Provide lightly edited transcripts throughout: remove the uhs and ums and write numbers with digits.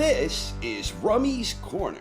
This is Rummy's Corner.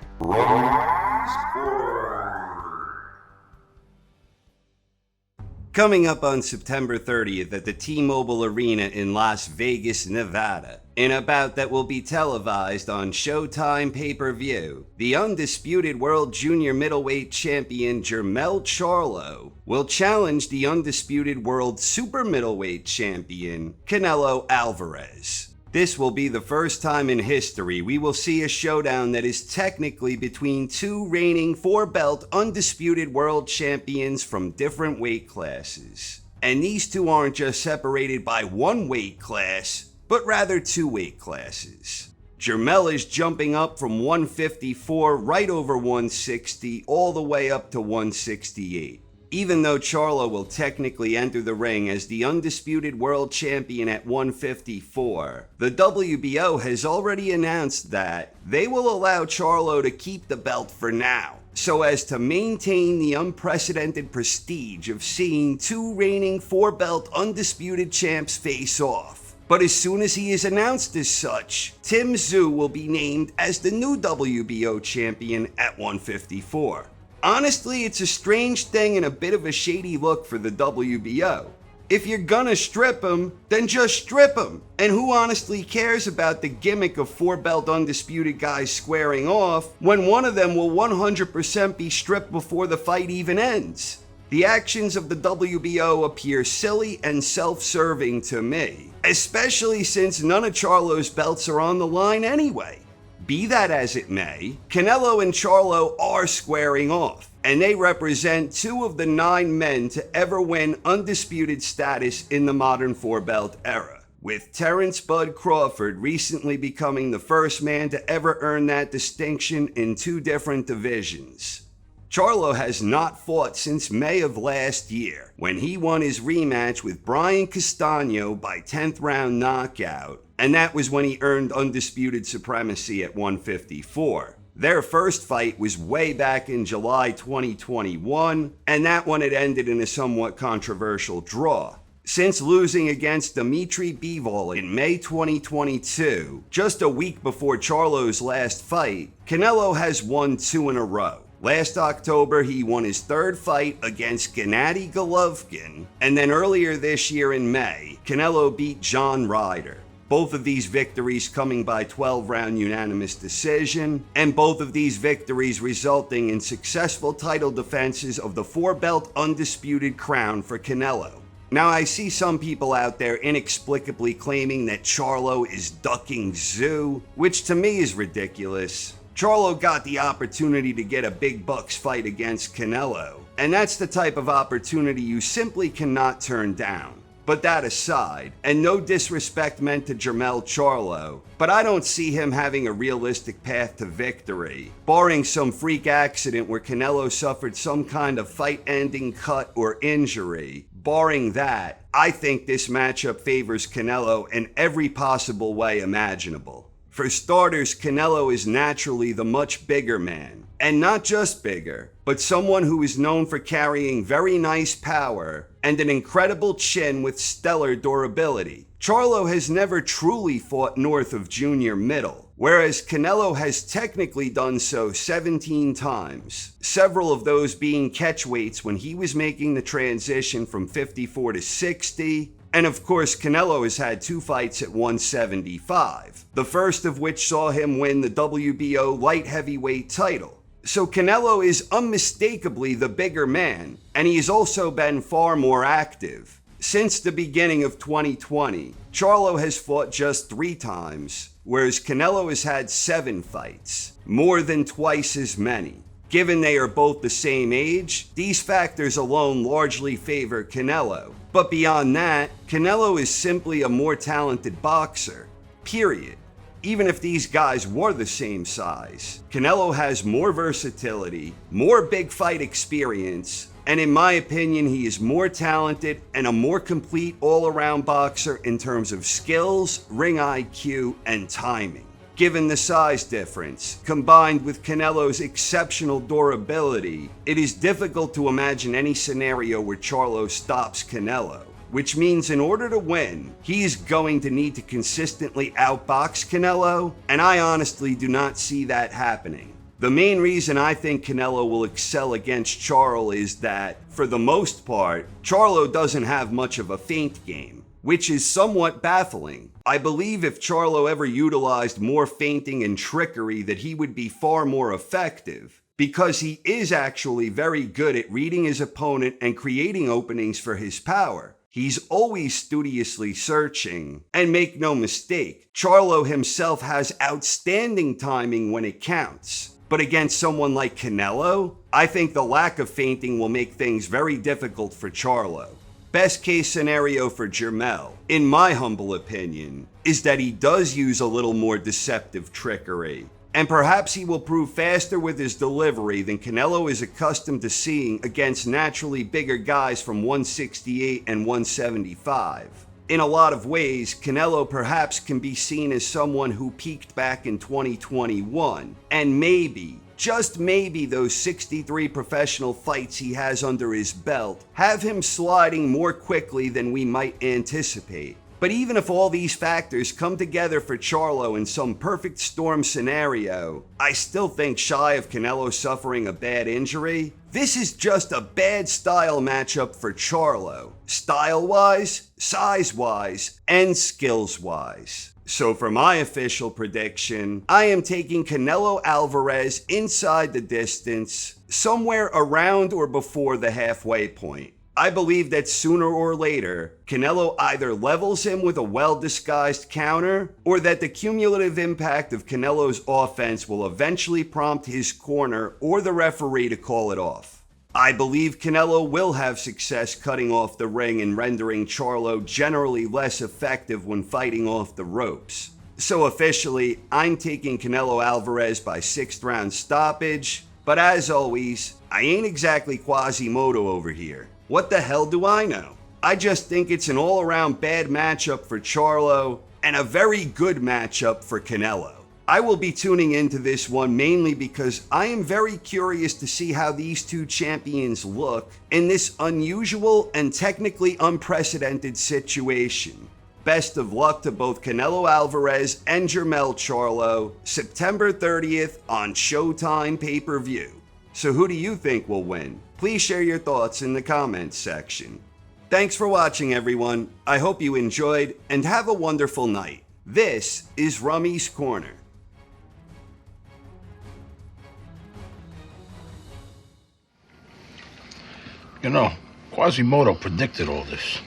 Coming up on September 30th at the T-Mobile Arena in Las Vegas, Nevada, in a bout that will be televised on Showtime pay-per-view, the undisputed world junior middleweight champion Jermell Charlo will challenge the undisputed world super middleweight champion Canelo Alvarez. This will be the first time in history we will see a showdown that is technically between two reigning four-belt undisputed world champions from different weight classes. And these two aren't just separated by one weight class, but rather two weight classes. Jermell is jumping up from 154 right over 160 all the way up to 168. Even though Charlo will technically enter the ring as the undisputed world champion at 154, the WBO has already announced that they will allow Charlo to keep the belt for now, so as to maintain the unprecedented prestige of seeing two reigning four-belt undisputed champs face off. But as soon as he is announced as such, Tim Tszyu will be named as the new WBO champion at 154. Honestly, it's a strange thing and a bit of a shady look for the WBO. If you're gonna strip him, then just strip him. And who honestly cares about the gimmick of four-belt undisputed guys squaring off when one of them will 100% be stripped before the fight even ends? The actions of the WBO appear silly and self-serving to me, especially since none of Charlo's belts are on the line anyway. Be that as it may, Canelo and Charlo are squaring off, and they represent two of the 9 men to ever win undisputed status in the modern four-belt era, with Terrence Bud Crawford recently becoming the first man to ever earn that distinction in 2 different divisions. Charlo has not fought since May of last year, when he won his rematch with Brian Castano by 10th round knockout, and that was when he earned undisputed supremacy at 154. Their first fight was way back in July 2021, and that one had ended in a somewhat controversial draw. Since losing against Dimitri Bivol in May 2022, just a week before Charlo's last fight, Canelo has won 2 in a row. Last October, he won his 3rd fight against Gennady Golovkin, and then earlier this year in May, Canelo beat John Ryder. Both of these victories coming by 12-round unanimous decision, and both of these victories resulting in successful title defenses of the four-belt undisputed crown for Canelo. Now, I see some people out there inexplicably claiming that Charlo is ducking Tszyu, which to me is ridiculous. Charlo got the opportunity to get a big bucks fight against Canelo, and that's the type of opportunity you simply cannot turn down. But that aside, and no disrespect meant to Jermell Charlo, but I don't see him having a realistic path to victory, barring some freak accident where Canelo suffered some kind of fight-ending cut or injury. Barring that, I think this matchup favors Canelo in every possible way imaginable. For starters, Canelo is naturally the much bigger man. And not just bigger, but someone who is known for carrying very nice power and an incredible chin with stellar durability. Charlo has never truly fought north of junior middle, whereas Canelo has technically done so 17 times, several of those being catchweights when he was making the transition from 54 to 60, and of course Canelo has had 2 fights at 175, the first of which saw him win the WBO light heavyweight title. So Canelo is unmistakably the bigger man, and he has also been far more active. Since the beginning of 2020, Charlo has fought just 3 times, whereas Canelo has had 7 fights, more than twice as many. Given they are both the same age, these factors alone largely favor Canelo. But beyond that, Canelo is simply a more talented boxer, period. Even if these guys were the same size, Canelo has more versatility, more big fight experience, and in my opinion, he is more talented and a more complete all-around boxer in terms of skills, ring IQ, and timing. Given the size difference, combined with Canelo's exceptional durability, it is difficult to imagine any scenario where Charlo stops Canelo. which means in order to win, he is going to need to consistently outbox Canelo, and I honestly do not see that happening. The main reason I think Canelo will excel against Charlo is that, for the most part, Charlo doesn't have much of a feint game, which is somewhat baffling. I believe if Charlo ever utilized more feinting and trickery that he would be far more effective, because he is actually very good at reading his opponent and creating openings for his power. He's always studiously searching, and make no mistake, Charlo himself has outstanding timing when it counts. But against someone like Canelo, I think the lack of feinting will make things very difficult for Charlo. Best case scenario for Jermell, in my humble opinion, is that he does use a little more deceptive trickery. And perhaps he will prove faster with his delivery than Canelo is accustomed to seeing against naturally bigger guys from 168 and 175. In a lot of ways, Canelo perhaps can be seen as someone who peaked back in 2021, and maybe, just maybe, those 63 professional fights he has under his belt have him sliding more quickly than we might anticipate. But even if all these factors come together for Charlo in some perfect storm scenario, I still think, shy of Canelo suffering a bad injury, this is just a bad style matchup for Charlo. Style-wise, size-wise, and skills-wise. So for my official prediction, I am taking Canelo Alvarez inside the distance, somewhere around or before the halfway point. I believe that sooner or later, Canelo either levels him with a well-disguised counter, or that the cumulative impact of Canelo's offense will eventually prompt his corner or the referee to call it off. I believe Canelo will have success cutting off the ring and rendering Charlo generally less effective when fighting off the ropes. So officially, I'm taking Canelo Alvarez by 6th round stoppage, but as always, I ain't exactly Quasimodo over here. What the hell do I know? I just think it's an all-around bad matchup for Charlo and a very good matchup for Canelo. I will be tuning into this one mainly because I am very curious to see how these two champions look in this unusual and technically unprecedented situation. Best of luck to both Canelo Alvarez and Jermell Charlo, September 30th on Showtime pay-per-view. So who do you think will win? Please share your thoughts in the comments section. Thanks for watching, everyone. I hope you enjoyed, and have a wonderful night. This is Rummy's Corner. You know, Quasimodo predicted all this.